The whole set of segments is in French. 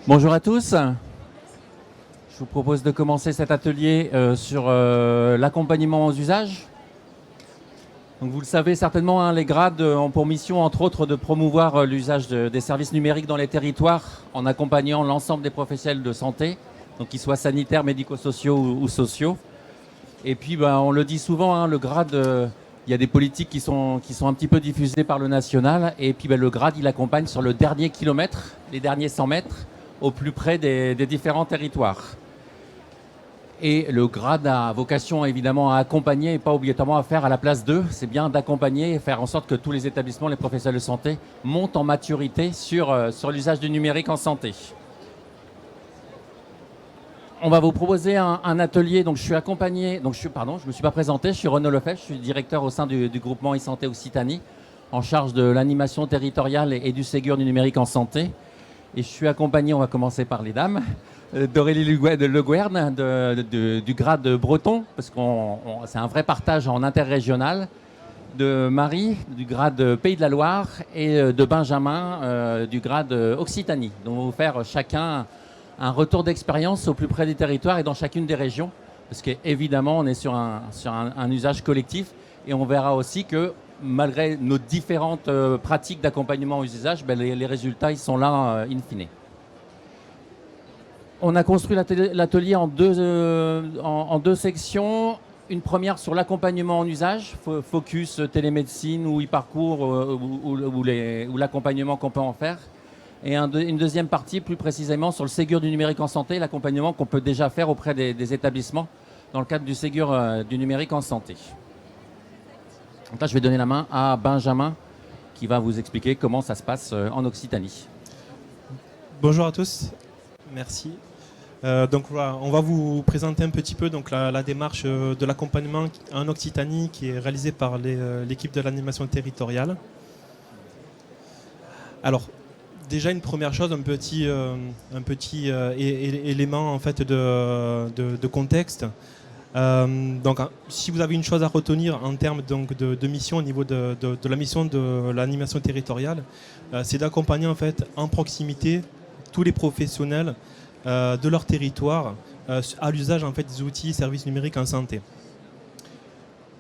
Bonjour à tous. Je vous propose de commencer cet atelier sur l'accompagnement aux usages. Donc vous le savez certainement, hein, les grades ont pour mission, entre autres, de promouvoir l'usage des services numériques dans les territoires en accompagnant l'ensemble des professionnels de santé, donc qu'ils soient sanitaires, médico-sociaux ou sociaux. Et puis, on le dit souvent, hein, le grade, il y a des politiques qui sont un petit peu diffusées par le national. Et puis, le grade, il accompagne sur le dernier kilomètre, les derniers 100 mètres, au plus près des différents territoires. Et le grade a vocation évidemment à accompagner et pas obligatoirement à faire à la place d'eux. C'est bien d'accompagner et faire en sorte que tous les établissements, les professionnels de santé montent en maturité sur l'usage du numérique en santé. On va vous proposer un atelier. Donc je suis accompagné, je me suis pas présenté, je suis Renaud Lefebvre, je suis directeur au sein du groupement e-santé Occitanie, en charge de l'animation territoriale et du Ségur du numérique en santé. Et je suis accompagné, on va commencer par les dames, d'Aurélie Le Gouerne du grade breton, parce que c'est un vrai partage en interrégional, de Marie du grade Pays de la Loire et de Benjamin du grade Occitanie. Donc on va vous faire chacun un retour d'expérience au plus près des territoires et dans chacune des régions, parce qu'évidemment on est sur un usage collectif et on verra aussi que malgré nos différentes pratiques d'accompagnement aux usages, les résultats ils sont là in fine. On a construit l'atelier en deux sections. Une première sur l'accompagnement en usage, focus télémédecine ou e-parcours ou l'accompagnement qu'on peut en faire. Et une deuxième partie plus précisément sur le Ségur du numérique en santé, l'accompagnement qu'on peut déjà faire auprès des établissements dans le cadre du Ségur du numérique en santé. Donc là, je vais donner la main à Benjamin qui va vous expliquer comment ça se passe en Occitanie. Bonjour à tous, merci. Donc voilà, on va vous présenter un petit peu donc, la démarche de l'accompagnement en Occitanie qui est réalisée par l'équipe de l'animation territoriale. Alors, déjà une première chose, un petit élément en fait de contexte. Donc, si vous avez une chose à retenir en termes donc, de mission au niveau de la mission de l'animation territoriale, c'est d'accompagner en fait en proximité tous les professionnels de leur territoire à l'usage en fait des outils et services numériques en santé.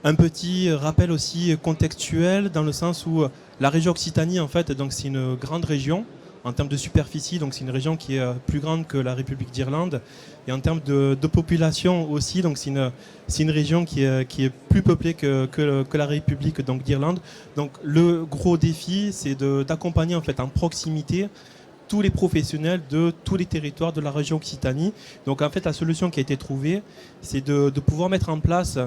Un petit rappel aussi contextuel dans le sens où la région Occitanie en fait donc c'est une grande région en termes de superficie, donc c'est une région qui est plus grande que la République d'Irlande, et en termes de population aussi, donc c'est une région qui est plus peuplée que la République d'Irlande. Donc le gros défi c'est d'accompagner en fait en proximité tous les professionnels de tous les territoires de la région Occitanie. Donc en fait la solution qui a été trouvée c'est de pouvoir mettre en place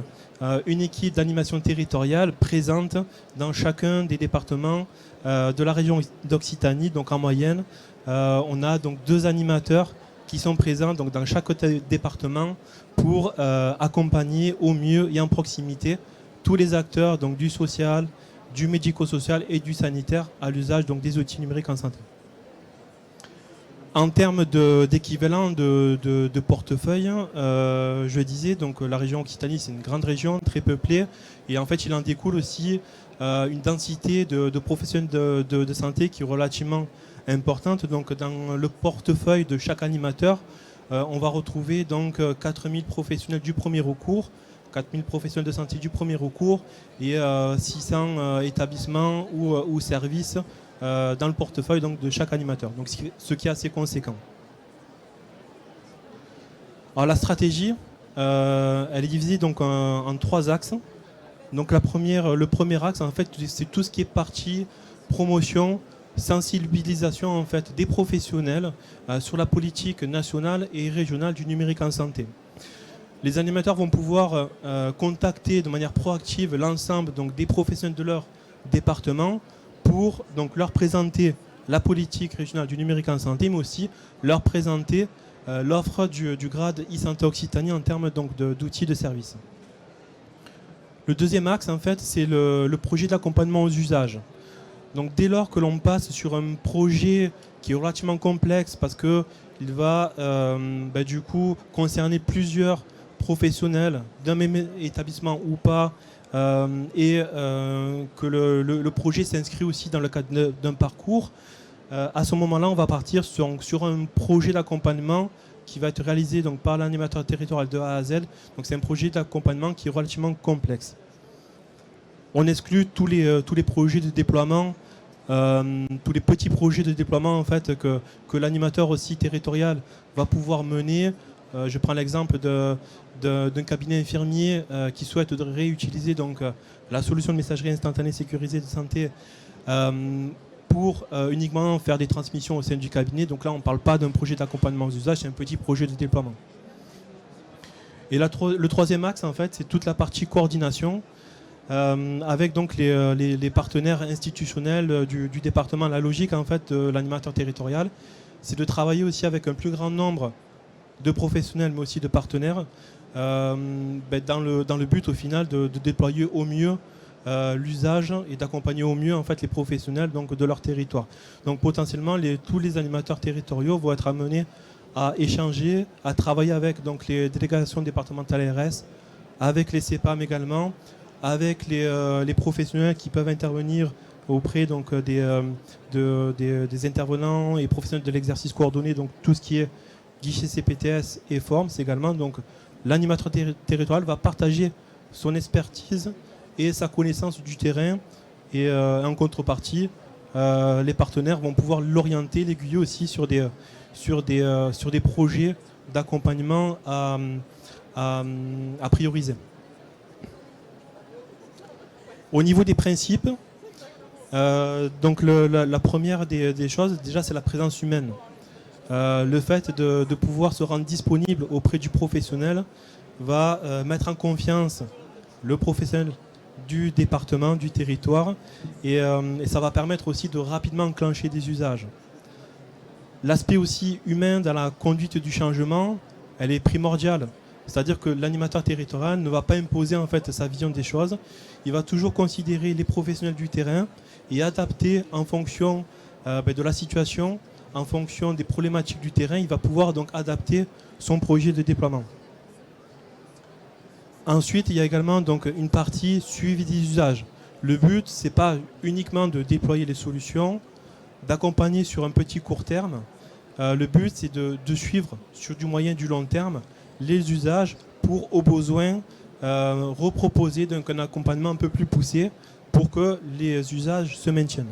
une équipe d'animation territoriale présente dans chacun des départements de la région d'Occitanie. Donc en moyenne on a donc 2 animateurs qui sont présents donc, dans chaque département pour accompagner au mieux et en proximité tous les acteurs donc, du social, du médico-social et du sanitaire à l'usage donc, des outils numériques en santé. En termes d'équivalent de portefeuille, je disais, donc la région Occitanie, c'est une grande région, très peuplée, et en fait, il en découle aussi une densité de professionnels de santé qui est relativement importante. Donc, dans le portefeuille de chaque animateur, on va retrouver donc 4000 professionnels du premier recours, 4000 professionnels de santé du premier recours et 600 établissements ou services dans le portefeuille donc, de chaque animateur, donc ce qui est assez conséquent. Alors la stratégie, elle est divisée donc en 3 axes. Donc le premier axe, en fait, c'est tout ce qui est partie promotion, sensibilisation en fait des professionnels sur la politique nationale et régionale du numérique en santé. Les animateurs vont pouvoir contacter de manière proactive l'ensemble donc des professionnels de leur département pour donc, leur présenter la politique régionale du numérique en santé, mais aussi leur présenter l'offre du grade e-santé Occitanie en termes d'outils de services. Le deuxième axe, en fait, c'est le projet d'accompagnement aux usages. Donc, dès lors que l'on passe sur un projet qui est relativement complexe parce qu'il va du coup concerner plusieurs professionnels d'un même établissement ou pas, et que le projet s'inscrit aussi dans le cadre d'un parcours, À ce moment-là, on va partir sur un projet d'accompagnement qui va être réalisé donc, par l'animateur territorial de A à Z. Donc c'est un projet d'accompagnement qui est relativement complexe. On exclut tous les projets de déploiement, tous les petits projets de déploiement en fait, que l'animateur aussi territorial va pouvoir mener. Je prends l'exemple d'un cabinet infirmier qui souhaite réutiliser donc, la solution de messagerie instantanée sécurisée de santé pour uniquement faire des transmissions au sein du cabinet. Donc là, on ne parle pas d'un projet d'accompagnement aux usages, c'est un petit projet de déploiement. Et le troisième axe, en fait, c'est toute la partie coordination avec donc les partenaires institutionnels du département. La logique, en fait, de l'animateur territorial, c'est de travailler aussi avec un plus grand nombre de professionnels, mais aussi de partenaires, dans le but, au final, de déployer au mieux l'usage et d'accompagner au mieux en fait, les professionnels donc, de leur territoire. Donc potentiellement, tous les animateurs territoriaux vont être amenés à échanger, à travailler avec donc, les délégations départementales RS, avec les CEPAM également, avec les professionnels qui peuvent intervenir auprès donc, des intervenants et professionnels de l'exercice coordonné, donc tout ce qui est guichet CPTS et formes également. Donc l'animateur territorial va partager son expertise et sa connaissance du terrain et en contrepartie, les partenaires vont pouvoir l'orienter, l'aiguiller aussi sur des projets d'accompagnement à prioriser. Au niveau des principes, donc la première des choses, déjà, c'est la présence humaine. Le fait de pouvoir se rendre disponible auprès du professionnel va mettre en confiance le professionnel du département, du territoire, et ça va permettre aussi de rapidement enclencher des usages. L'aspect aussi humain dans la conduite du changement, elle est primordiale. C'est-à-dire que l'animateur territorial ne va pas imposer en fait sa vision des choses. Il va toujours considérer les professionnels du terrain et adapter en fonction de la situation, en fonction des problématiques du terrain. Il va pouvoir donc adapter son projet de déploiement. Ensuite, il y a également donc, une partie suivi des usages. Le but, ce n'est pas uniquement de déployer les solutions, d'accompagner sur un petit court terme. Le but, c'est de suivre sur du moyen et du long terme les usages pour, au besoin, reproposer donc, un accompagnement un peu plus poussé pour que les usages se maintiennent.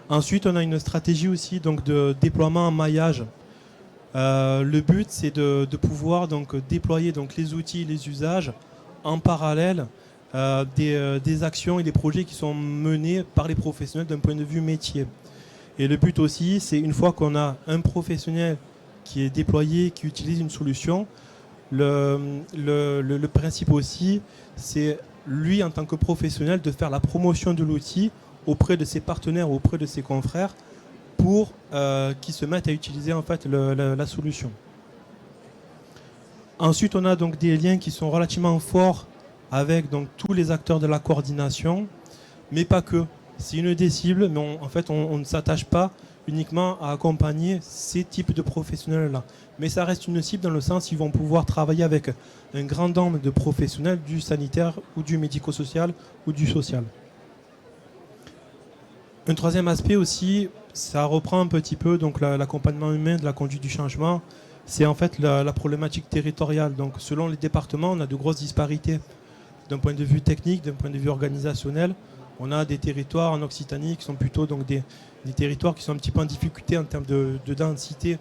Ensuite, on a une stratégie aussi donc, de déploiement en maillage. Le but, c'est de pouvoir donc, déployer donc, les outils, les usages en parallèle des actions et des projets qui sont menés par les professionnels d'un point de vue métier. Et le but aussi, c'est une fois qu'on a un professionnel qui est déployé, qui utilise une solution, le principe aussi, c'est lui, en tant que professionnel, de faire la promotion de l'outil auprès de ses partenaires, auprès de ses confrères, pour qu'ils se mettent à utiliser en fait la solution. Ensuite, on a donc des liens qui sont relativement forts avec donc, tous les acteurs de la coordination, mais pas que. C'est une des cibles, mais en fait, on ne s'attache pas uniquement à accompagner ces types de professionnels-là. Mais ça reste une cible dans le sens qu'ils vont pouvoir travailler avec un grand nombre de professionnels du sanitaire ou du médico-social ou du social. Un troisième aspect aussi, ça reprend un petit peu donc l'accompagnement humain de la conduite du changement, c'est en fait la problématique territoriale. Donc selon les départements, on a de grosses disparités d'un point de vue technique, d'un point de vue organisationnel. On a des territoires en Occitanie qui sont plutôt donc des territoires qui sont un petit peu en difficulté en termes de densité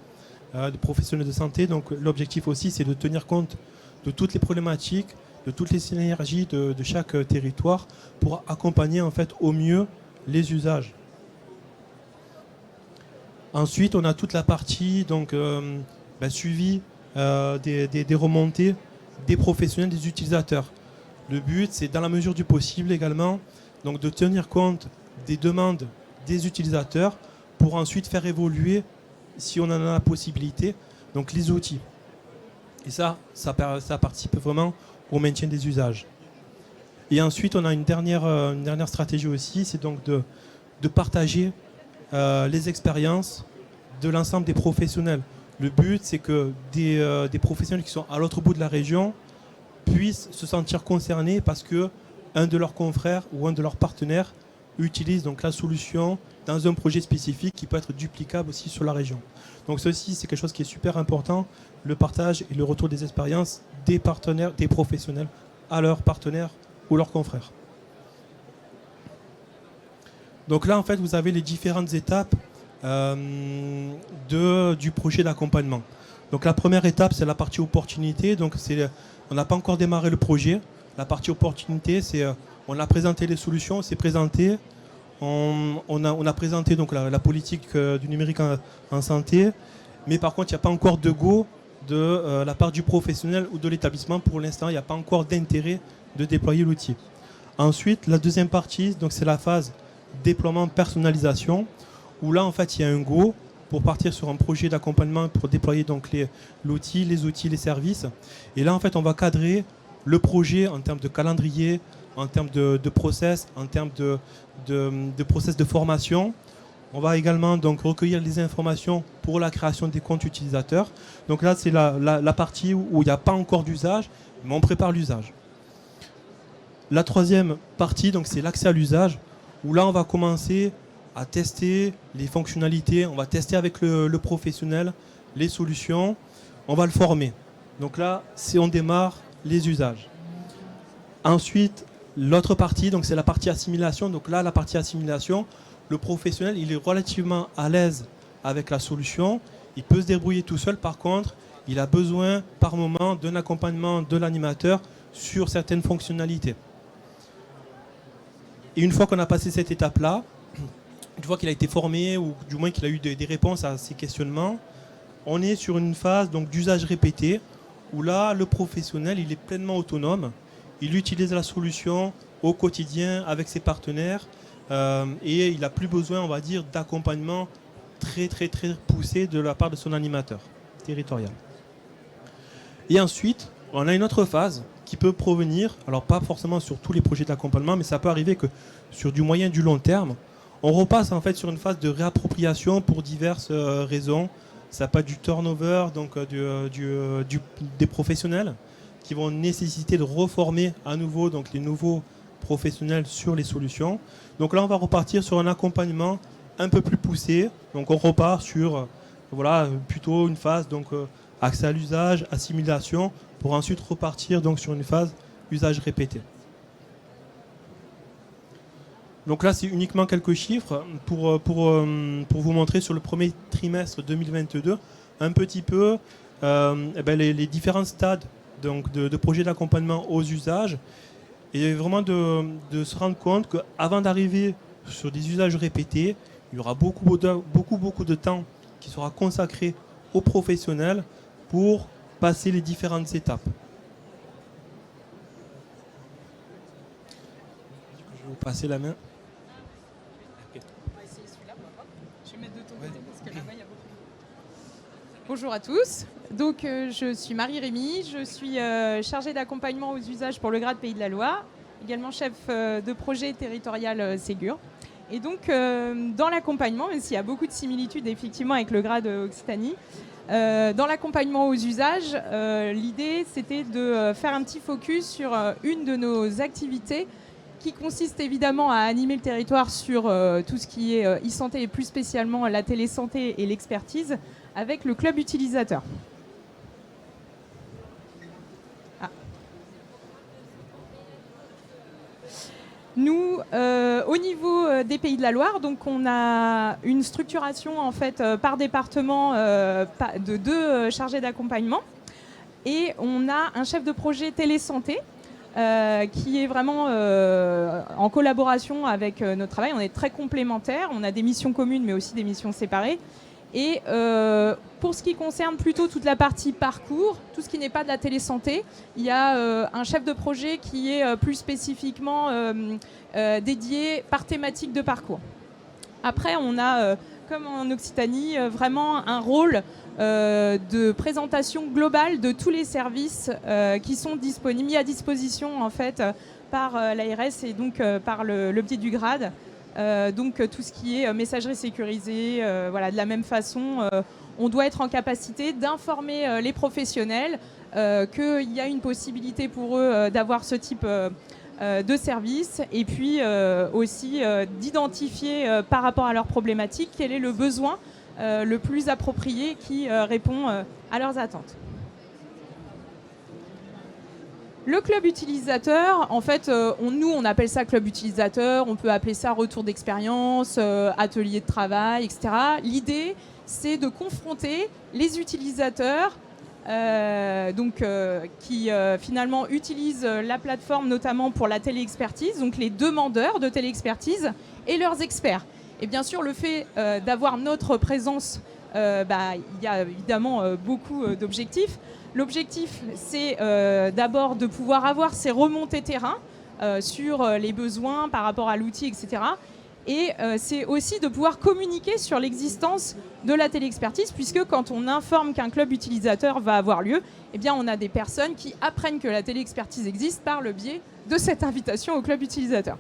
de professionnels de santé. Donc l'objectif aussi, c'est de tenir compte de toutes les problématiques, de toutes les synergies de chaque territoire pour accompagner en fait au mieux les usages. Ensuite, on a toute la partie donc, suivi des remontées des professionnels, des utilisateurs. Le but, c'est dans la mesure du possible également donc, de tenir compte des demandes des utilisateurs pour ensuite faire évoluer, si on en a la possibilité, donc les outils. Et ça participe vraiment au maintien des usages. Et ensuite, on a une dernière stratégie aussi, c'est donc de partager les expériences de l'ensemble des professionnels. Le but, c'est que des professionnels qui sont à l'autre bout de la région puissent se sentir concernés parce que un de leurs confrères ou un de leurs partenaires utilisent donc la solution dans un projet spécifique qui peut être duplicable aussi sur la région. Donc ceci, c'est quelque chose qui est super important, le partage et le retour des expériences des partenaires, des professionnels à leurs partenaires ou leurs confrères. Donc là, en fait, vous avez les différentes étapes du projet d'accompagnement. Donc la première étape, c'est la partie opportunité. Donc on n'a pas encore démarré le projet. La partie opportunité, c'est on a présenté les solutions, c'est présenté. On a présenté donc la politique du numérique en santé. Mais par contre, il n'y a pas encore de go de la part du professionnel ou de l'établissement. Pour l'instant, il n'y a pas encore d'intérêt de déployer l'outil. Ensuite, la deuxième partie, donc c'est la phase déploiement personnalisation, où là, en fait, il y a un go pour partir sur un projet d'accompagnement pour déployer donc l'outil, les outils, les services. Et là, en fait, on va cadrer le projet en termes de calendrier, en termes de process, en termes de process de formation. On va également donc recueillir les informations pour la création des comptes utilisateurs. Donc là, c'est la partie où il n'y a pas encore d'usage, mais on prépare l'usage. La troisième partie, donc c'est l'accès à l'usage, où là, on va commencer à tester les fonctionnalités, on va tester avec le professionnel les solutions, on va le former. Donc là, on démarre les usages. Ensuite, l'autre partie, donc c'est la partie assimilation. Donc là, la partie assimilation, le professionnel, il est relativement à l'aise avec la solution. Il peut se débrouiller tout seul. Par contre, il a besoin par moment d'un accompagnement de l'animateur sur certaines fonctionnalités. Et une fois qu'on a passé cette étape-là, une fois qu'il a été formé ou du moins qu'il a eu des réponses à ses questionnements, on est sur une phase donc d'usage répété où là, le professionnel, il est pleinement autonome. Il utilise la solution au quotidien avec ses partenaires et il n'a plus besoin, on va dire, d'accompagnement très poussé de la part de son animateur territorial. Et ensuite, on a une autre phase qui peut provenir, alors pas forcément sur tous les projets d'accompagnement, mais ça peut arriver que sur du moyen et du long terme, on repasse en fait sur une phase de réappropriation pour diverses raisons. Ça peut être du turnover, donc des professionnels qui vont nécessiter de reformer à nouveau donc les nouveaux professionnels sur les solutions. Donc là, on va repartir sur un accompagnement un peu plus poussé. Donc on repart sur voilà, plutôt une phase donc accès à l'usage, assimilation, pour ensuite repartir donc sur une phase usage répété. Donc là, c'est uniquement quelques chiffres pour vous montrer sur le premier trimestre 2022 un petit peu les différents stades donc, de projets d'accompagnement aux usages et vraiment de se rendre compte qu'avant d'arriver sur des usages répétés, il y aura beaucoup de temps qui sera consacré aux professionnels pour passer les différentes étapes. Je vais vous passer la main. Bonjour à tous, donc je suis Marie-Rémy, je suis chargée d'accompagnement aux usages pour le GRAD Pays de la Loire, également chef de projet territorial Ségur. Et donc dans l'accompagnement, même s'il y a beaucoup de similitudes effectivement avec le GRAD Occitanie, dans l'accompagnement aux usages, l'idée c'était de faire un petit focus sur une de nos activités qui consiste évidemment à animer le territoire sur tout ce qui est e-santé et plus spécialement la télésanté et l'expertise avec le club utilisateur. Nous, au niveau des Pays de la Loire, donc on a une structuration en fait par département de 2 chargés d'accompagnement et on a un chef de projet télésanté qui est vraiment en collaboration avec notre travail. On est très complémentaires, on a des missions communes mais aussi des missions séparées. Et pour ce qui concerne plutôt toute la partie parcours, tout ce qui n'est pas de la télésanté, il y a un chef de projet qui est plus spécifiquement dédié par thématique de parcours. Après, on a, comme en Occitanie, vraiment un rôle de présentation globale de tous les services qui sont mis à disposition en fait, par l'ARS et donc par le biais du GRAD. Donc tout ce qui est messagerie sécurisée, voilà, de la même façon, on doit être en capacité d'informer les professionnels qu'il y a une possibilité pour eux d'avoir ce type de services et puis aussi d'identifier par rapport à leurs problématiques quel est le besoin le plus approprié qui répond à leurs attentes. Le club utilisateur, en fait, on appelle ça club utilisateur, on peut appeler ça retour d'expérience, atelier de travail, etc. L'idée, c'est de confronter les utilisateurs qui finalement utilisent la plateforme notamment pour la téléexpertise, donc les demandeurs de téléexpertise et leurs experts. Et bien sûr, le fait d'avoir notre présence, il y a évidemment beaucoup d'objectifs. L'objectif, c'est d'abord de pouvoir avoir ces remontées terrain sur les besoins par rapport à l'outil, etc. Et c'est aussi de pouvoir communiquer sur l'existence de la téléexpertise, puisque quand on informe qu'un club utilisateur va avoir lieu, eh bien, on a des personnes qui apprennent que la téléexpertise existe par le biais de cette invitation au club utilisateur.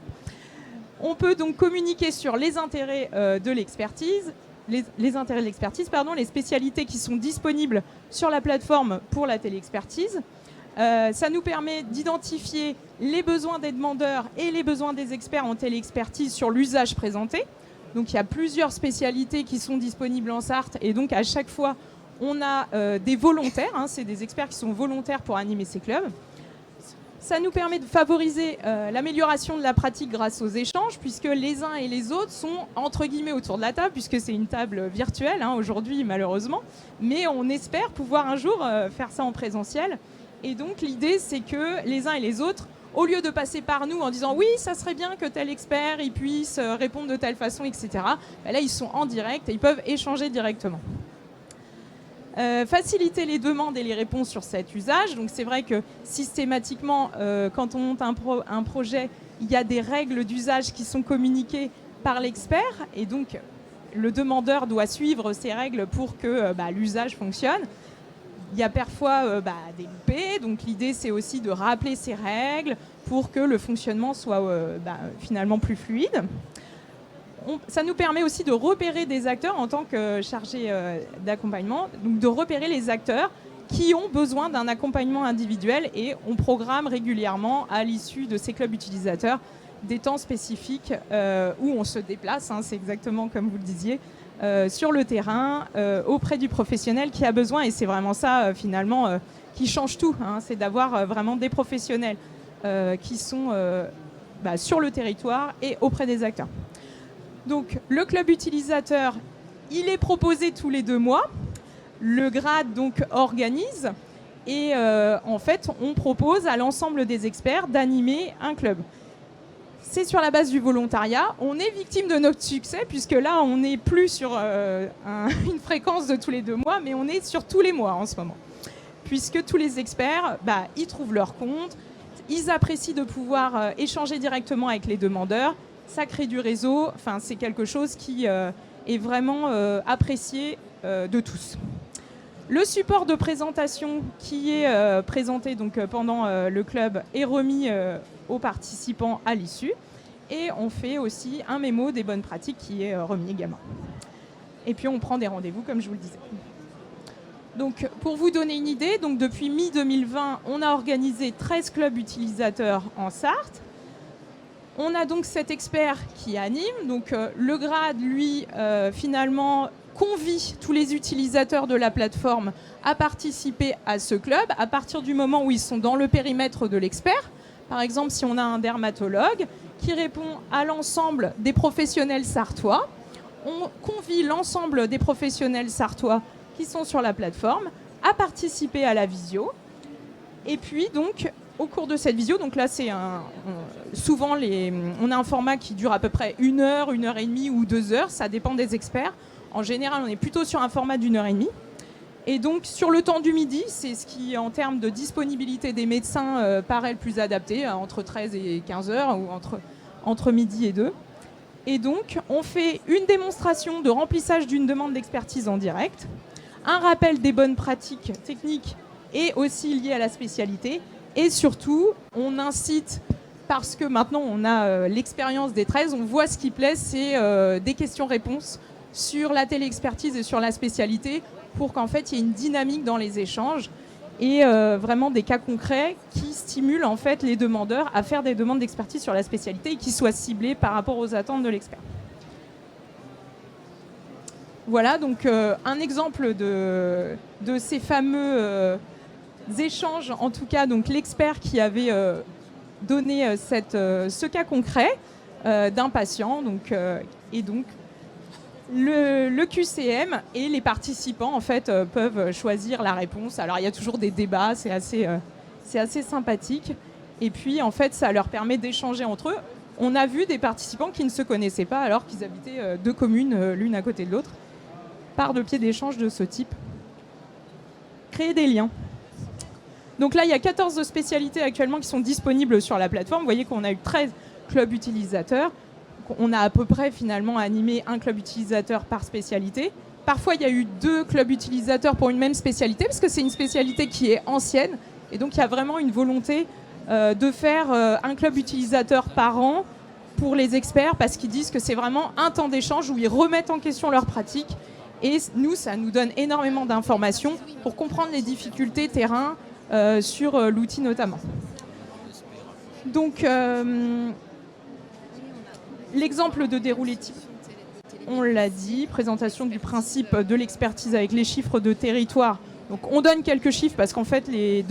On peut donc communiquer sur les intérêts de l'expertise, les intérêts de l'expertise, les spécialités qui sont disponibles sur la plateforme pour la téléexpertise. Ça nous permet d'identifier les besoins des demandeurs et les besoins des experts en téléexpertise sur l'usage présenté. Donc il y a plusieurs spécialités qui sont disponibles en Sarthe et donc à chaque fois on a des volontaires, c'est des experts qui sont volontaires pour animer ces clubs. Ça nous permet de favoriser l'amélioration de la pratique grâce aux échanges, puisque les uns et les autres sont entre guillemets autour de la table, puisque c'est une table virtuelle aujourd'hui malheureusement, mais on espère pouvoir un jour faire ça en présentiel. Et donc l'idée, c'est que les uns et les autres, au lieu de passer par nous en disant oui, ça serait bien que tel expert il puisse répondre de telle façon, etc., là ils sont en direct et ils peuvent échanger directement. Faciliter les demandes et les réponses sur cet usage. Donc c'est vrai que systématiquement, quand on monte un projet, il y a des règles d'usage qui sont communiquées par l'expert et donc le demandeur doit suivre ces règles pour que l'usage fonctionne. Il y a parfois des loupés, donc l'idée c'est aussi de rappeler ces règles pour que le fonctionnement soit finalement plus fluide. Ça nous permet aussi de repérer des acteurs en tant que chargé d'accompagnement, donc de repérer les acteurs qui ont besoin d'un accompagnement individuel et on programme régulièrement à l'issue de ces clubs utilisateurs des temps spécifiques où on se déplace, c'est exactement comme vous le disiez, sur le terrain, auprès du professionnel qui a besoin. Et c'est vraiment ça, finalement, qui change tout. C'est d'avoir vraiment des professionnels qui sont sur le territoire et auprès des acteurs. Donc, le club utilisateur, il est proposé tous les 2 mois. Le grade, donc, organise. Et en fait, on propose à l'ensemble des experts d'animer un club. C'est sur la base du volontariat. On est victime de notre succès, puisque là, on n'est plus sur une fréquence de tous les 2 mois, mais on est sur tous les mois en ce moment. Puisque tous les experts, ils trouvent leur compte, ils apprécient de pouvoir échanger directement avec les demandeurs, ça crée du réseau, c'est quelque chose qui est vraiment apprécié de tous. Le support de présentation qui est présenté donc, pendant le club est remis aux participants à l'issue. Et on fait aussi un mémo des bonnes pratiques qui est remis également. Et puis on prend des rendez-vous, comme je vous le disais. Donc pour vous donner une idée, donc, depuis mi-2020, on a organisé 13 clubs utilisateurs en Sarthe. On a donc cet expert qui anime. Donc le grade, lui, finalement, convie tous les utilisateurs de la plateforme à participer à ce club à partir du moment où ils sont dans le périmètre de l'expert. Par exemple, si on a un dermatologue qui répond à l'ensemble des professionnels sartois, on convie l'ensemble des professionnels sartois qui sont sur la plateforme à participer à la visio. Et puis, donc, au cours de cette visio, donc là, c'est souvent, on a un format qui dure à peu près 1 heure, 1 heure et demie ou 2 heures, ça dépend des experts. En général, on est plutôt sur un format d'1 heure et demie. Et donc, sur le temps du midi, c'est ce qui, en termes de disponibilité des médecins, paraît le plus adapté, entre 13 et 15 heures, ou entre midi et 2. Et donc, on fait une démonstration de remplissage d'une demande d'expertise en direct, un rappel des bonnes pratiques techniques et aussi liées à la spécialité. Et surtout, on incite, parce que maintenant on a l'expérience des 13, on voit ce qui plaît, c'est des questions-réponses sur la téléexpertise et sur la spécialité, pour qu'en fait il y ait une dynamique dans les échanges et vraiment des cas concrets qui qui stimule en fait les demandeurs à faire des demandes d'expertise sur la spécialité et qui soient ciblées par rapport aux attentes de l'expert. Voilà donc un exemple de ces fameux échanges, en tout cas donc l'expert qui avait donné ce cas concret d'un patient et donc le QCM et les participants en fait peuvent choisir la réponse. Alors il y a toujours des débats, c'est assez sympathique et puis en fait ça leur permet d'échanger entre eux. On a vu des participants qui ne se connaissaient pas alors qu'ils habitaient deux communes l'une à côté de l'autre par le biais d'échanges de ce type. Créer des liens. Donc là, il y a 14 spécialités actuellement qui sont disponibles sur la plateforme. Vous voyez qu'on a eu 13 clubs utilisateurs. On a à peu près finalement animé un club utilisateur par spécialité. Parfois, il y a eu 2 clubs utilisateurs pour une même spécialité parce que c'est une spécialité qui est ancienne. Et donc, il y a vraiment une volonté de faire un club utilisateur par an pour les experts parce qu'ils disent que c'est vraiment un temps d'échange où ils remettent en question leur pratique. Et nous, ça nous donne énormément d'informations pour comprendre les difficultés terrain sur l'outil notamment. Donc, l'exemple de déroulé type, on l'a dit, présentation du principe de l'expertise avec les chiffres de territoire. Donc, on donne quelques chiffres parce qu'en fait, les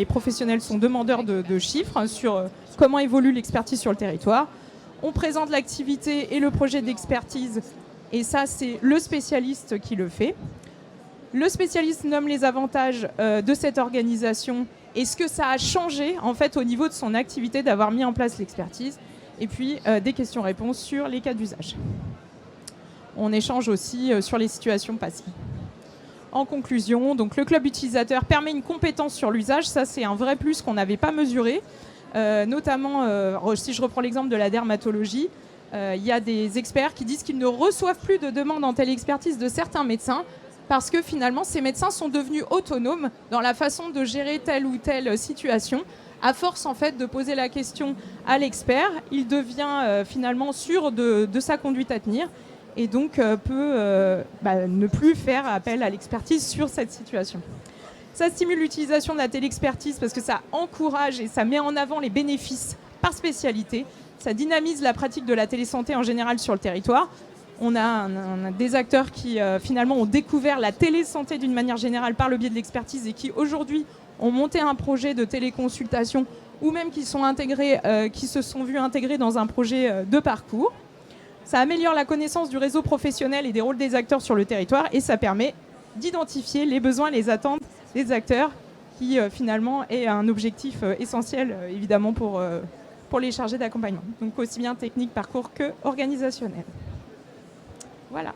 professionnels sont demandeurs de chiffres sur comment évolue l'expertise sur le territoire. On présente l'activité et le projet d'expertise. Et ça, c'est le spécialiste qui le fait. Le spécialiste nomme les avantages de cette organisation et ce que ça a changé en fait au niveau de son activité d'avoir mis en place l'expertise. Et puis des questions-réponses sur les cas d'usage. On échange aussi sur les situations passées. En conclusion, donc, le club utilisateur permet une compétence sur l'usage. Ça, c'est un vrai plus qu'on n'avait pas mesuré. Notamment, si je reprends l'exemple de la dermatologie, il y a des experts qui disent qu'ils ne reçoivent plus de demandes en téléexpertise de certains médecins parce que finalement, ces médecins sont devenus autonomes dans la façon de gérer telle ou telle situation. À force en fait de poser la question à l'expert, il devient finalement sûr de sa conduite à tenir et donc peut ne plus faire appel à l'expertise sur cette situation. Ça stimule l'utilisation de la téléexpertise parce que ça encourage et ça met en avant les bénéfices par spécialité. Ça dynamise la pratique de la télésanté en général sur le territoire. On a des acteurs qui finalement ont découvert la télésanté d'une manière générale par le biais de l'expertise et qui aujourd'hui ont monté un projet de téléconsultation ou même qui se sont vus intégrés dans un projet de parcours. Ça améliore la connaissance du réseau professionnel et des rôles des acteurs sur le territoire et ça permet d'identifier les besoins et les attentes des acteurs qui finalement est un objectif essentiel évidemment pour les chargés d'accompagnement. Donc aussi bien technique, parcours que organisationnel. Voilà.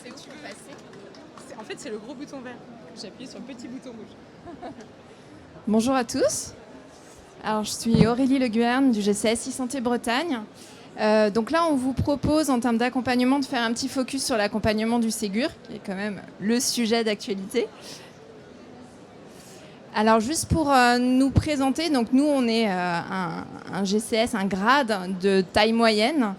C'est où tu veux passer ? En fait, c'est le gros bouton vert. J'ai appuyé sur le petit bouton rouge. Bonjour à tous. Alors, je suis Aurélie Le Guern du GCSI Santé Bretagne. Donc là, on vous propose, en termes d'accompagnement, de faire un petit focus sur l'accompagnement du Ségur, qui est quand même le sujet d'actualité. Alors, juste pour nous présenter, donc nous, on est un GCS, un grade de taille moyenne,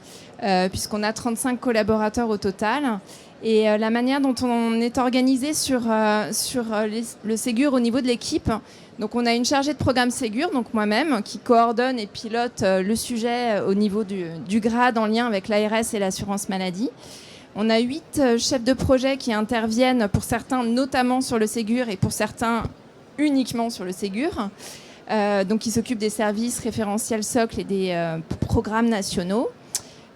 puisqu'on a 35 collaborateurs au total. Et la manière dont on est organisé sur le Ségur au niveau de l'équipe, donc on a une chargée de programme Ségur, donc moi-même, qui coordonne et pilote le sujet au niveau du grade en lien avec l'ARS et l'assurance maladie. On a 8 chefs de projet qui interviennent pour certains notamment sur le Ségur et pour certains uniquement sur le Ségur, donc qui s'occupent des services référentiels socles et des programmes nationaux.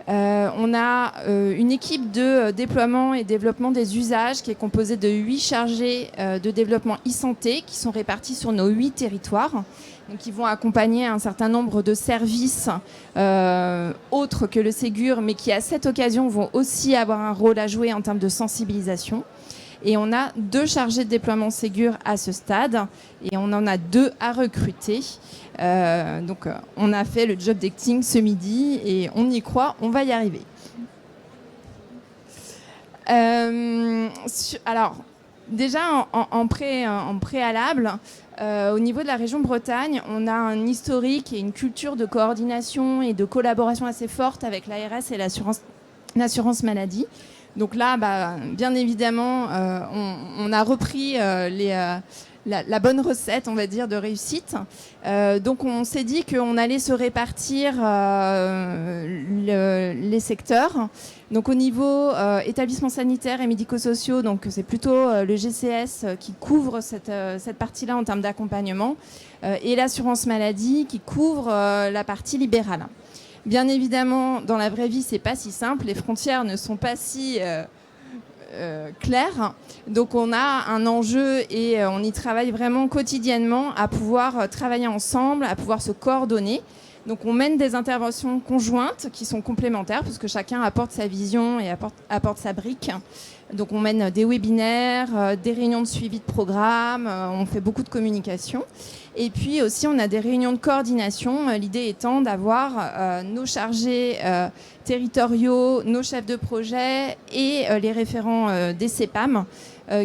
On a une équipe de déploiement et développement des usages qui est composée de 8 chargés de développement e-santé qui sont répartis sur nos 8 territoires. Donc, ils vont accompagner un certain nombre de services autres que le Ségur, mais qui à cette occasion vont aussi avoir un rôle à jouer en termes de sensibilisation. Et on a 2 chargés de déploiement Ségur à ce stade et on en a 2 à recruter. Donc on a fait le job d'acting ce midi et on y croit, on va y arriver. Alors déjà en préalable, au niveau de la région Bretagne, on a un historique et une culture de coordination et de collaboration assez forte avec l'ARS et l'assurance maladie. Donc là, bien évidemment, on a repris la bonne recette, on va dire, de réussite. Donc on s'est dit qu'on allait se répartir les secteurs. Donc au niveau établissements sanitaires et médico-sociaux, donc c'est plutôt le GCS qui couvre cette partie-là en termes d'accompagnement, et l'assurance maladie qui couvre la partie libérale. Bien évidemment, dans la vraie vie, c'est pas si simple. Les frontières ne sont pas si claires. Donc on a un enjeu et on y travaille vraiment quotidiennement à pouvoir travailler ensemble, à pouvoir se coordonner. Donc on mène des interventions conjointes qui sont complémentaires parce que chacun apporte sa vision et apporte sa brique. Donc on mène des webinaires, des réunions de suivi de programme, on fait beaucoup de communication. Et puis aussi on a des réunions de coordination, l'idée étant d'avoir nos chargés territoriaux, nos chefs de projet et les référents des CEPAM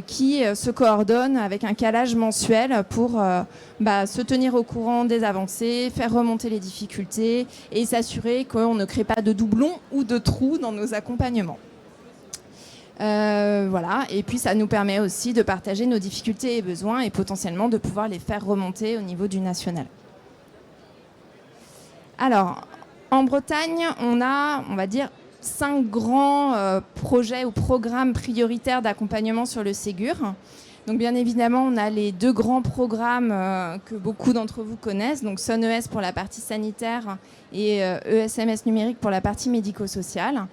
qui se coordonnent avec un calage mensuel pour se tenir au courant des avancées, faire remonter les difficultés et s'assurer qu'on ne crée pas de doublons ou de trous dans nos accompagnements. Voilà. Et puis ça nous permet aussi de partager nos difficultés et besoins et potentiellement de pouvoir les faire remonter au niveau du national. Alors, en Bretagne, on va dire, 5 grands projets ou programmes prioritaires d'accompagnement sur le Ségur. Donc bien évidemment, on a les 2 grands programmes que beaucoup d'entre vous connaissent, donc SONES pour la partie sanitaire et ESMS numérique pour la partie médico-sociale.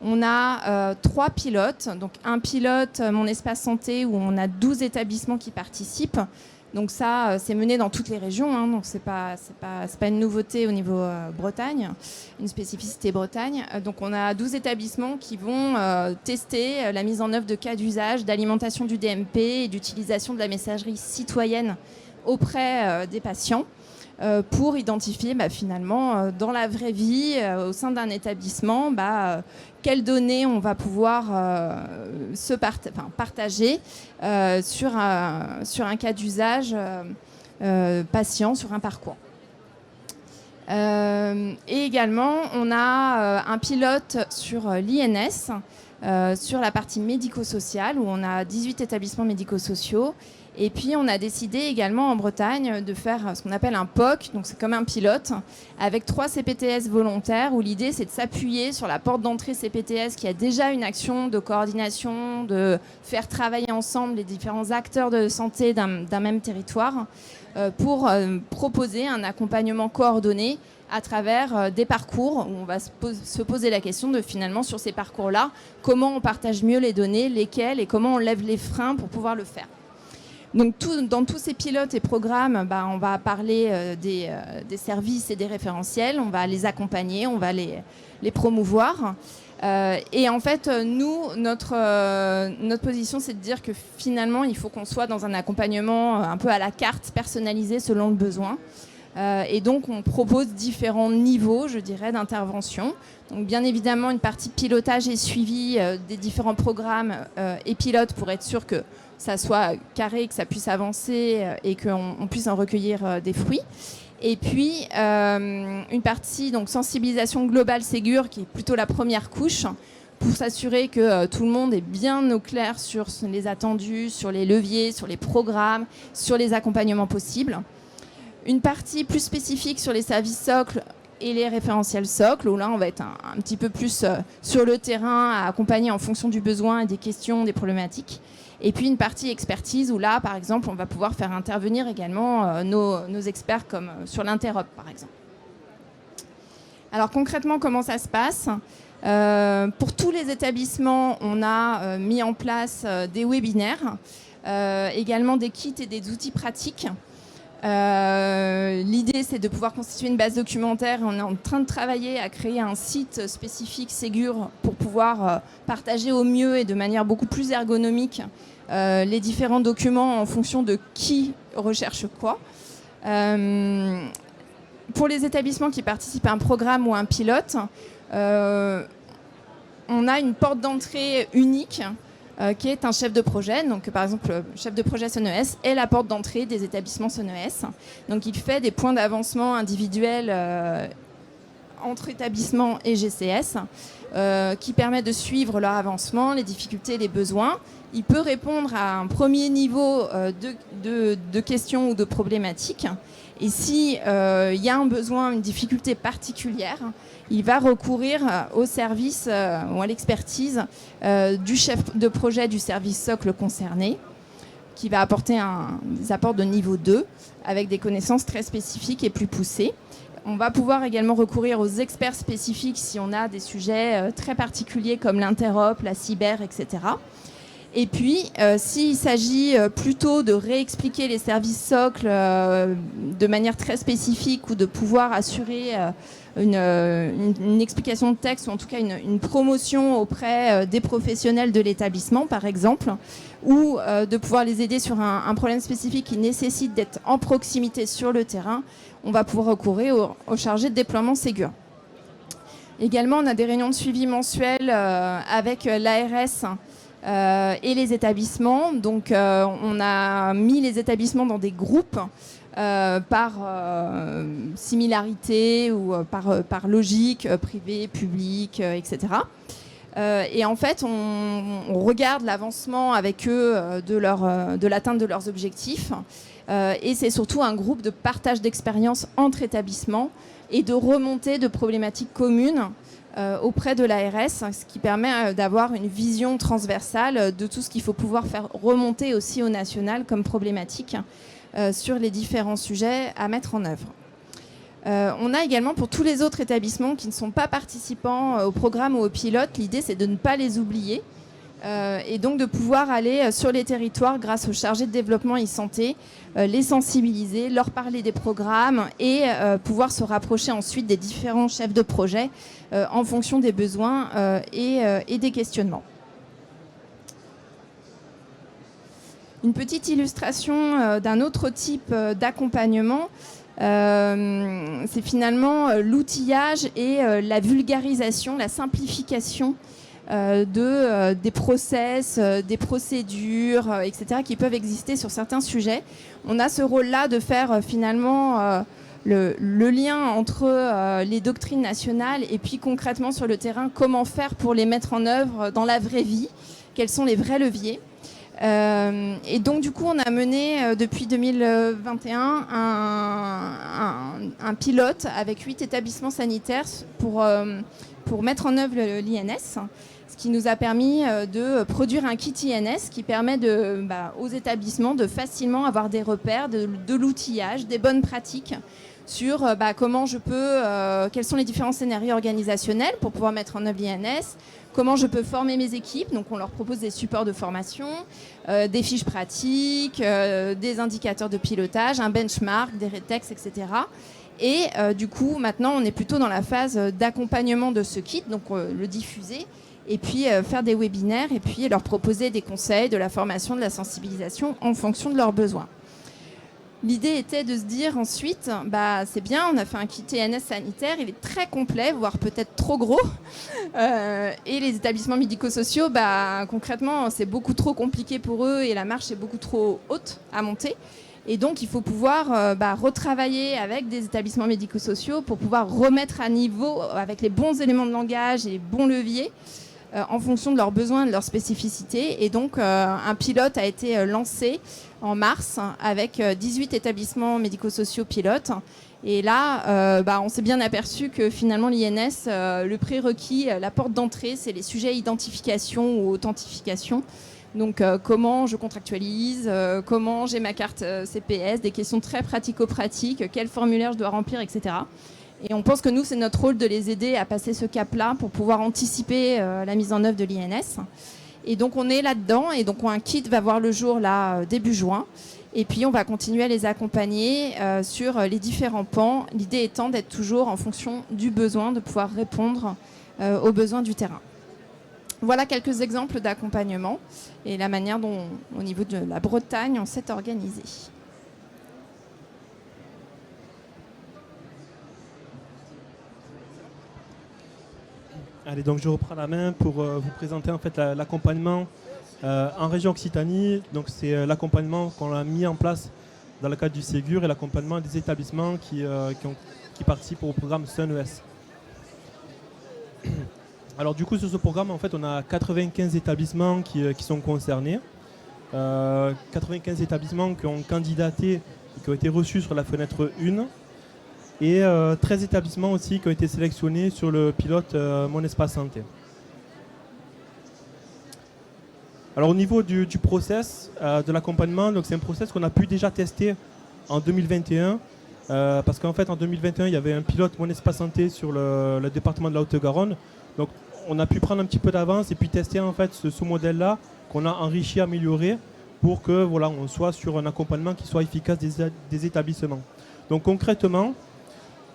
On a 3 pilotes, donc un pilote Mon Espace Santé où on a 12 établissements qui participent. Donc ça, c'est mené dans toutes les régions, hein, donc c'est pas une nouveauté au niveau Bretagne, une spécificité Bretagne. Donc on a 12 établissements qui vont tester la mise en œuvre de cas d'usage, d'alimentation du DMP et d'utilisation de la messagerie citoyenne auprès des patients. Pour identifier finalement dans la vraie vie, au sein d'un établissement, quelles données on va pouvoir partager sur un cas d'usage patient, sur un parcours. Et également, on a un pilote sur l'INS, sur la partie médico-sociale, où on a 18 établissements médico-sociaux. Et puis, on a décidé également en Bretagne de faire ce qu'on appelle un POC, donc c'est comme un pilote, avec 3 CPTS volontaires, où l'idée, c'est de s'appuyer sur la porte d'entrée CPTS qui a déjà une action de coordination, de faire travailler ensemble les différents acteurs de santé d'un même territoire, pour proposer un accompagnement coordonné à travers des parcours où on va se poser la question de finalement, sur ces parcours-là, comment on partage mieux les données, lesquelles, et comment on lève les freins pour pouvoir le faire. Donc dans tous ces pilotes et programmes, on va parler des services et des référentiels, on va les accompagner, on va les promouvoir. Et en fait, nous, notre position, c'est de dire que finalement, il faut qu'on soit dans un accompagnement un peu à la carte, personnalisé selon le besoin. Et donc, on propose différents niveaux, je dirais, d'intervention. Donc, bien évidemment, une partie pilotage et suivi des différents programmes et pilotes pour être sûr que ça soit carré, que ça puisse avancer et qu'on puisse en recueillir des fruits. Et puis, une partie donc, sensibilisation globale Ségur, qui est plutôt la première couche, pour s'assurer que tout le monde est bien au clair sur les attendus, sur les leviers, sur les programmes, sur les accompagnements possibles. Une partie plus spécifique sur les services socles et les référentiels socles, où là, on va être un petit peu plus sur le terrain, à accompagner en fonction du besoin et des questions, des problématiques. Et puis une partie expertise, où là, par exemple, on va pouvoir faire intervenir également nos experts, comme sur l'interop, par exemple. Alors concrètement, comment ça se passe ? Pour tous les établissements, on a mis en place des webinaires, également des kits et des outils pratiques. L'idée, c'est de pouvoir constituer une base documentaire. On est en train de travailler à créer un site spécifique Ségur pour pouvoir partager au mieux et de manière beaucoup plus ergonomique les différents documents en fonction de qui recherche quoi. Pour les établissements qui participent à un programme ou un pilote, on a une porte d'entrée unique qui est un chef de projet. Donc, par exemple, le chef de projet SONES est la porte d'entrée des établissements SONES. Donc, il fait des points d'avancement individuels entre établissements et GCS, qui permet de suivre leur avancement, les difficultés, les besoins. Il peut répondre à un premier niveau de questions ou de problématiques. Et s'il y a un besoin, une difficulté particulière, il va recourir au service ou à l'expertise du chef de projet du service socle concerné, qui va apporter des apports de niveau 2 avec des connaissances très spécifiques et plus poussées. On va pouvoir également recourir aux experts spécifiques si on a des sujets très particuliers comme l'interop, la cyber, etc. Et puis, s'il s'agit plutôt de réexpliquer les services socles de manière très spécifique ou de pouvoir assurer une explication de texte ou en tout cas une promotion auprès des professionnels de l'établissement, par exemple, ou de pouvoir les aider sur un problème spécifique qui nécessite d'être en proximité sur le terrain, on va pouvoir recourir au chargé de déploiement Ségur. Également, on a des réunions de suivi mensuelles avec l'ARS et les établissements. Donc, on a mis les établissements dans des groupes par similarité ou par logique, privé, public, etc. Et en fait, on regarde l'avancement avec eux de l'atteinte de leurs objectifs. Et c'est surtout un groupe de partage d'expériences entre établissements et de remontée de problématiques communes auprès de l'ARS, ce qui permet d'avoir une vision transversale de tout ce qu'il faut pouvoir faire remonter aussi au national comme problématique sur les différents sujets à mettre en œuvre. On a également pour tous les autres établissements qui ne sont pas participants au programme ou au pilote, l'idée c'est de ne pas les oublier et donc de pouvoir aller sur les territoires grâce aux chargés de développement e-santé, les sensibiliser, leur parler des programmes et pouvoir se rapprocher ensuite des différents chefs de projet en fonction des besoins et des questionnements. Une petite illustration d'un autre type d'accompagnement, c'est finalement l'outillage et la vulgarisation, la simplification des process, des procédures, etc., qui peuvent exister sur certains sujets. On a ce rôle-là de faire finalement le lien entre les doctrines nationales et puis concrètement sur le terrain, comment faire pour les mettre en œuvre dans la vraie vie, quels sont les vrais leviers. Et donc du coup on a mené depuis 2021 un pilote avec 8 établissements sanitaires pour mettre en œuvre l'INS, ce qui nous a permis de produire un kit INS qui permet aux établissements de facilement avoir des repères, de l'outillage, des bonnes pratiques sur comment je peux, quels sont les différents scénarios organisationnels pour pouvoir mettre en œuvre l'INS, comment je peux former mes équipes. Donc on leur propose des supports de formation, des fiches pratiques, des indicateurs de pilotage, un benchmark, des rétextes, etc. Et du coup, maintenant, on est plutôt dans la phase d'accompagnement de ce kit, donc le diffuser, et puis faire des webinaires, et puis leur proposer des conseils, de la formation, de la sensibilisation en fonction de leurs besoins. L'idée était de se dire ensuite, c'est bien, on a fait un kit INS sanitaire, il est très complet, voire peut-être trop gros. Et les établissements médico-sociaux, concrètement, c'est beaucoup trop compliqué pour eux et la marche est beaucoup trop haute à monter. Et donc, il faut pouvoir retravailler avec des établissements médico-sociaux pour pouvoir remettre à niveau avec les bons éléments de langage et les bons leviers en fonction de leurs besoins et de leurs spécificités. Et donc, un pilote a été lancé en mars avec 18 établissements médico-sociaux pilotes. Et là, on s'est bien aperçu que finalement, l'INS, le prérequis, la porte d'entrée, c'est les sujets identification ou authentification. Donc, comment je contractualise, comment j'ai ma carte CPS, des questions très pratico-pratiques, quel formulaire je dois remplir, etc. Et on pense que nous, c'est notre rôle de les aider à passer ce cap-là pour pouvoir anticiper la mise en œuvre de l'INS. Et donc, on est là-dedans. Et donc, un kit va voir le jour là, début juin. Et puis, on va continuer à les accompagner sur les différents pans. L'idée étant d'être toujours en fonction du besoin, de pouvoir répondre aux besoins du terrain. Voilà quelques exemples d'accompagnement et la manière dont, au niveau de la Bretagne, on s'est organisé. Allez, donc je reprends la main pour vous présenter en fait l'accompagnement en région Occitanie. Donc c'est l'accompagnement qu'on a mis en place dans le cadre du Ségur et l'accompagnement des établissements qui participent au programme SUNES. Alors du coup, sur ce programme, en fait, on a 95 établissements qui sont concernés. 95 établissements qui ont candidaté et qui ont été reçus sur la fenêtre 1. Et 13 établissements aussi qui ont été sélectionnés sur le pilote Mon Espace Santé. Alors au niveau du process de l'accompagnement, donc c'est un process qu'on a pu déjà tester en 2021. Parce qu'en fait en 2021 il y avait un pilote Mon Espace Santé sur le département de la Haute-Garonne. Donc on a pu prendre un petit peu d'avance et puis tester en fait ce modèle-là qu'on a enrichi, amélioré pour que voilà, on soit sur un accompagnement qui soit efficace des établissements. Donc concrètement,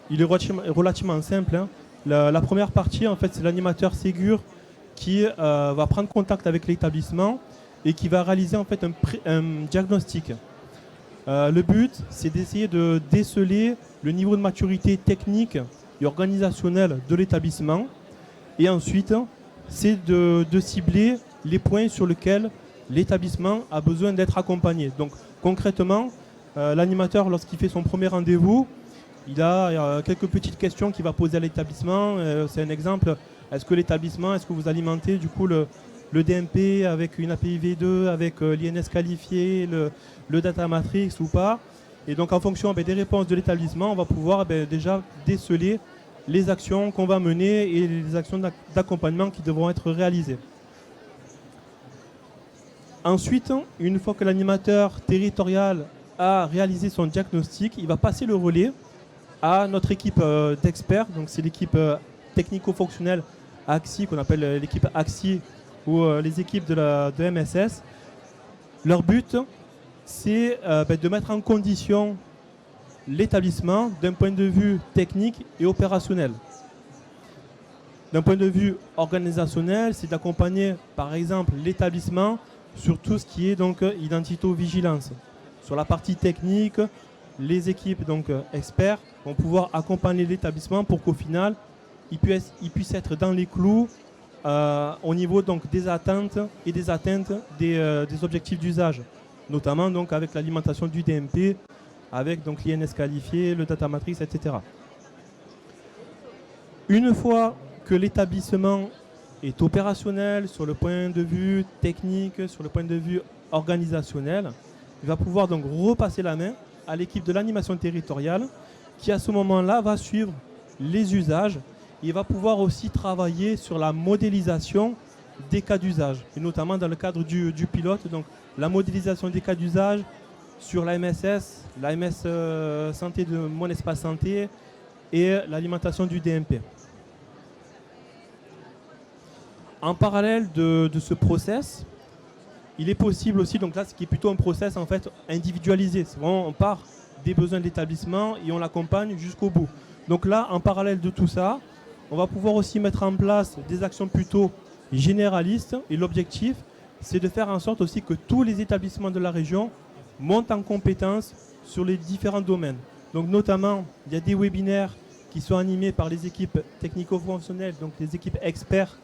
il est relativement simple. Hein. La première partie, en fait, c'est l'animateur Ségur qui va prendre contact avec l'établissement et qui va réaliser en fait un diagnostic. Le but, c'est d'essayer de déceler le niveau de maturité technique et organisationnelle de l'établissement. Et ensuite, c'est de cibler les points sur lesquels l'établissement a besoin d'être accompagné. Donc concrètement, l'animateur, lorsqu'il fait son premier rendez-vous, il a quelques petites questions qu'il va poser à l'établissement. C'est un exemple. Est-ce que vous alimentez du coup le DMP avec une API V2, avec l'INS qualifié, le data matrix ou pas? Et donc en fonction des réponses de l'établissement, on va pouvoir déjà déceler les actions qu'on va mener et les actions d'accompagnement qui devront être réalisées. Ensuite, une fois que l'animateur territorial a réalisé son diagnostic, il va passer le relais à notre équipe d'experts. Donc c'est l'équipe technico-fonctionnelle AXI, qu'on appelle l'équipe AXI ou les équipes de MSS. Leur but, c'est de mettre en condition l'établissement d'un point de vue technique et opérationnel. D'un point de vue organisationnel, c'est d'accompagner par exemple l'établissement sur tout ce qui est donc identito-vigilance. Sur la partie technique, les équipes donc experts vont pouvoir accompagner l'établissement pour qu'au final, il puisse être dans les clous au niveau donc des attentes et des atteintes des objectifs d'usage, notamment donc avec l'alimentation du DMP, avec donc l'INS qualifié, le data matrix, etc. Une fois que l'établissement est opérationnel sur le point de vue technique, sur le point de vue organisationnel, il va pouvoir donc repasser la main à l'équipe de l'animation territoriale qui à ce moment-là va suivre les usages. Il va pouvoir aussi travailler sur la modélisation des cas d'usage, et notamment dans le cadre du pilote, donc la modélisation des cas d'usage sur la MSS, la MS Santé de Mon Espace Santé et l'alimentation du DMP. En parallèle de ce process, il est possible aussi, donc là ce qui est plutôt un process en fait individualisé, c'est vraiment on part des besoins de l'établissement et on l'accompagne jusqu'au bout. Donc là, en parallèle de tout ça, on va pouvoir aussi mettre en place des actions plutôt généralistes et l'objectif, c'est de faire en sorte aussi que tous les établissements de la région montent en compétences sur les différents domaines. Donc notamment, il y a des webinaires qui sont animés par les équipes technico-fonctionnelles, donc les équipes experts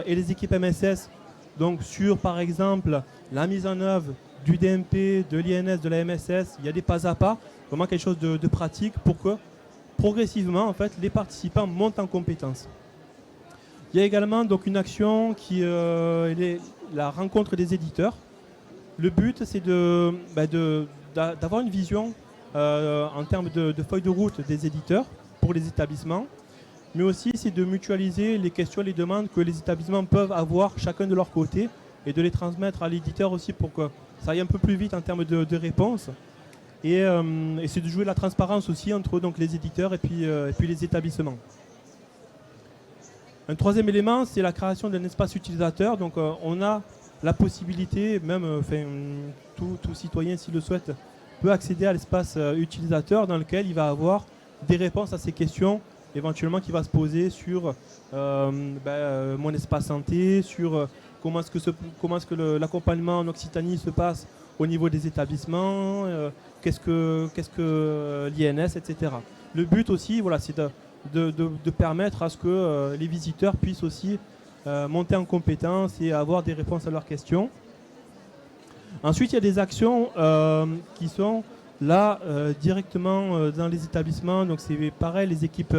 et les équipes MSS, donc sur par exemple la mise en œuvre du DMP, de l'INS, de la MSS. Il y a des pas à pas, vraiment quelque chose de pratique pour que progressivement en fait, les participants montent en compétences. Il y a également donc, une action qui est la rencontre des éditeurs. Le but, c'est d'avoir une vision en termes de feuille de route des éditeurs pour les établissements, mais aussi c'est de mutualiser les questions, les demandes que les établissements peuvent avoir chacun de leur côté et de les transmettre à l'éditeur aussi pour que ça aille un peu plus vite en termes de réponses. Et c'est de jouer la transparence aussi entre donc, les éditeurs et puis les établissements. Un troisième élément, c'est la création d'un espace utilisateur. Donc on a la possibilité, même tout citoyen s'il le souhaite, peut accéder à l'espace utilisateur dans lequel il va avoir des réponses à ces questions éventuellement qui va se poser sur mon espace santé, sur comment est-ce que l'accompagnement en Occitanie se passe au niveau des établissements, qu'est-ce que l'INS, etc. Le but aussi, voilà, c'est de permettre à ce que les visiteurs puissent aussi monter en compétence et avoir des réponses à leurs questions. Ensuite, il y a des actions qui sont là directement dans les établissements. Donc c'est pareil, les équipes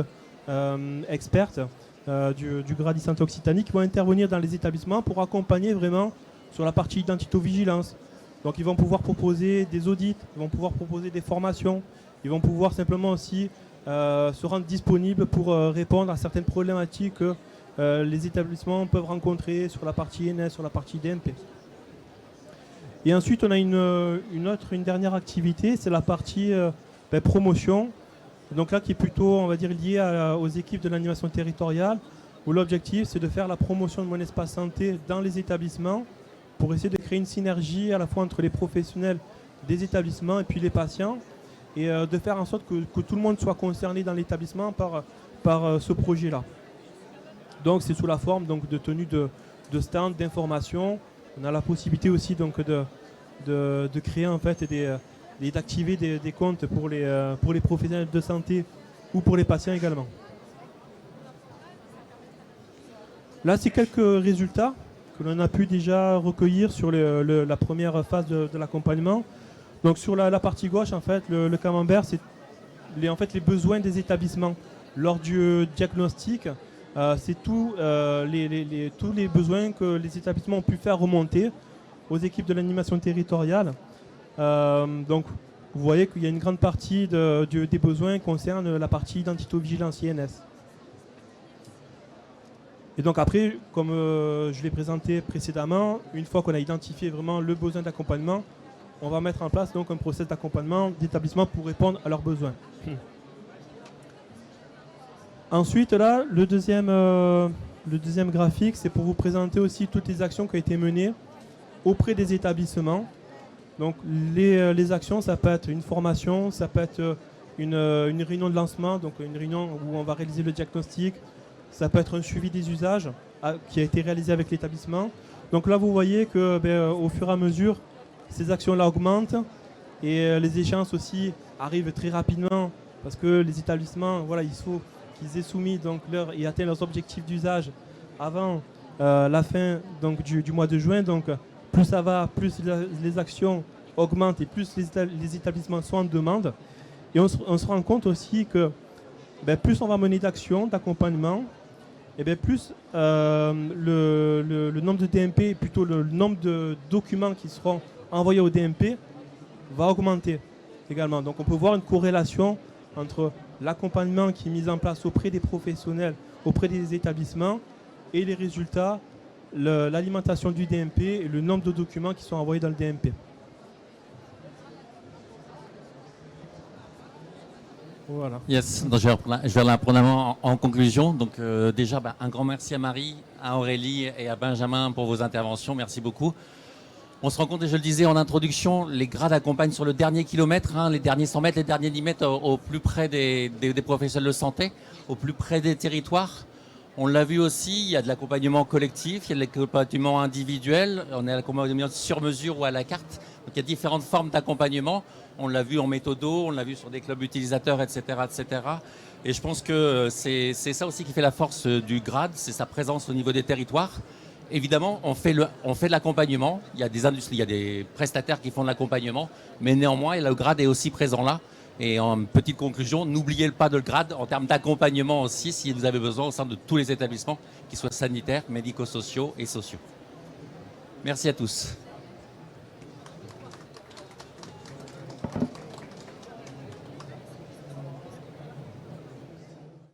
expertes du grade e-santé Occitanie qui vont intervenir dans les établissements pour accompagner vraiment sur la partie identito-vigilance. Donc ils vont pouvoir proposer des audits, ils vont pouvoir proposer des formations, ils vont pouvoir simplement aussi se rendre disponibles pour répondre à certaines problématiques que les établissements peuvent rencontrer sur la partie INS, sur la partie DMP. Et ensuite, on a une dernière activité, c'est la partie promotion. Donc là, qui est plutôt, on va dire, liée aux équipes de l'animation territoriale, où l'objectif, c'est de faire la promotion de mon espace santé dans les établissements pour essayer de créer une synergie à la fois entre les professionnels des établissements et puis les patients, et de faire en sorte que tout le monde soit concerné dans l'établissement par ce projet-là. Donc c'est sous la forme donc, de tenue de stands, d'informations. On a la possibilité aussi donc, de créer en fait et d'activer des comptes pour les professionnels de santé ou pour les patients également. Là, c'est quelques résultats que l'on a pu déjà recueillir sur la première phase de l'accompagnement. Donc sur la partie gauche, en fait, le camembert, c'est les besoins des établissements. Lors du diagnostic, c'est tous les besoins que les établissements ont pu faire remonter aux équipes de l'animation territoriale. Donc vous voyez qu'il y a une grande partie des besoins concerne la partie identito-vigilance INS. Et donc après, comme je l'ai présenté précédemment, une fois qu'on a identifié vraiment le besoin d'accompagnement, on va mettre en place donc un process d'accompagnement d'établissement pour répondre à leurs besoins. Ensuite, là, le deuxième graphique, c'est pour vous présenter aussi toutes les actions qui ont été menées auprès des établissements. Donc les actions, ça peut être une formation, ça peut être une réunion de lancement, donc une réunion où on va réaliser le diagnostic, ça peut être un suivi des usages qui a été réalisé avec l'établissement. Donc là, vous voyez que au fur et à mesure, ces actions-là augmentent et les échéances aussi arrivent très rapidement parce que les établissements, voilà, il faut qu'ils aient soumis donc et atteignent leurs objectifs d'usage avant la fin donc, du mois de juin. Donc plus ça va, plus les actions augmentent et plus les établissements sont en demande. Et on se rend compte aussi que plus on va mener d'actions, d'accompagnement, et plus le nombre de DMP, plutôt le nombre de documents qui seront envoyés au DMP va augmenter également. Donc on peut voir une corrélation entre l'accompagnement qui est mis en place auprès des professionnels, auprès des établissements et les résultats, l'alimentation du DMP et le nombre de documents qui sont envoyés dans le DMP. Voilà. Yes, donc je vais la prendre en conclusion. Donc déjà, un grand merci à Marie, à Aurélie et à Benjamin pour vos interventions. Merci beaucoup. On se rend compte, et je le disais en introduction, les grades accompagnent sur le dernier kilomètre, les derniers 100 mètres, les derniers 10 mètres au plus près des professionnels de santé, au plus près des territoires. On l'a vu aussi, il y a de l'accompagnement collectif, il y a de l'accompagnement individuel, on est à l'accompagnement sur mesure ou à la carte. Donc il y a différentes formes d'accompagnement. On l'a vu en méthodo, on l'a vu sur des clubs utilisateurs, etc., etc. Et je pense que c'est ça aussi qui fait la force du grade, c'est sa présence au niveau des territoires. Évidemment, on fait de l'accompagnement. Il y a des industries, il y a des prestataires qui font de l'accompagnement, mais néanmoins, le grade est aussi présent là. Et en petite conclusion, n'oubliez pas de le grade en termes d'accompagnement aussi, si vous avez besoin au sein de tous les établissements, qu'ils soient sanitaires, médico-sociaux et sociaux. Merci à tous.